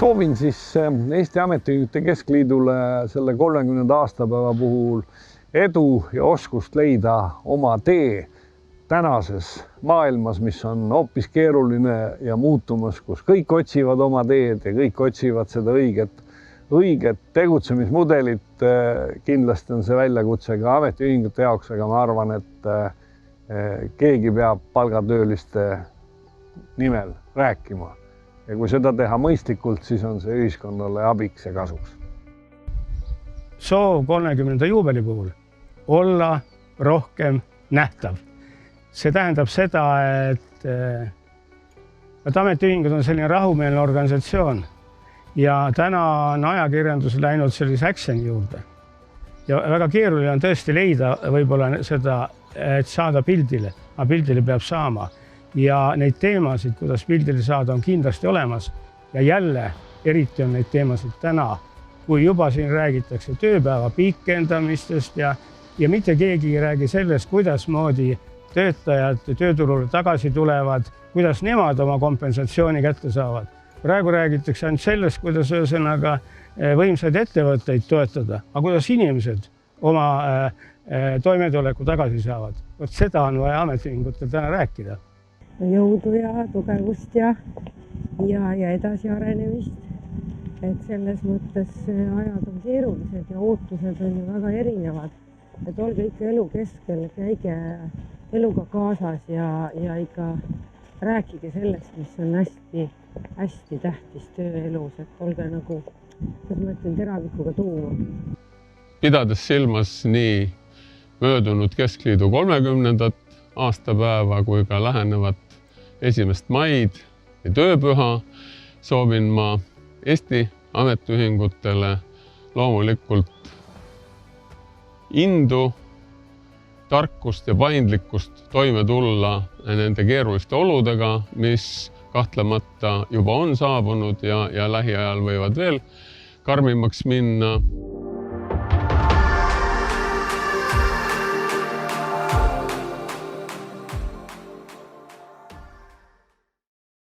Soovin siis Eesti Ametiühingute Keskliidule selle 30. aastapäeva puhul edu ja oskust leida oma tee tänases maailmas, mis on hoopis keeruline ja muutumas, kus kõik otsivad oma teed ja kõik otsivad seda õiget tegutsemismudelit. Kindlasti on see väljakutse ka ametiühingute jaoks, aga ma arvan, et keegi peab palgatööliste nimel rääkima. Ja kui seda teha mõistlikult, siis on see ühiskonnale abiks ja kasuks. Soov 30. juubeli puhul olla rohkem nähtav. See tähendab seda, et ametiühingud on selline rahumeelne organisatsioon ja täna on ajakirjandus läinud sellise action'i juurde. Ja väga keeruline on tõesti leida võib-olla seda, et saada pildile, aga pildile peab saama. Ja neid teemasid, kuidas pildile saada, on kindlasti olemas. Ja jälle, eriti on neid teemasid täna, kui juba siin räägitakse tööpäeva pikendamistest ja mitte keegi ei räägi sellest, kuidas moodi töötajad tööturule tagasi tulevad, kuidas nemad oma kompensatsiooni kätte saavad. Praegu räägitakse ainult sellest, kuidas ühesõnaga võimsaid ettevõtteid toetada, aga kuidas inimesed oma toimetuleku tagasi saavad. Seda on vaja ametiühingutel täna rääkida. Jõudu ja tugevust ja edasi arenemist. Et selles mõttes ajad on keerulised ja ootused on ju väga erinevad. Et olge ikka elu keskel, käige eluga kaasas ja ikka rääkige sellest, mis on hästi tähtis tööelus. Et olge nagu, kuidas ma ütlen, teravikuga tuuma. Pidades silmas nii möödunud Keskliidu 30. aastapäeva kui ka lähenevat 1. maid ja tööpüha, soovin ma Eesti ametiühingutele loomulikult indu, tarkust ja paindlikkust toime tulla nende keeruliste oludega, mis kahtlemata juba on saabunud ja lähiajal võivad veel karmimaks minna.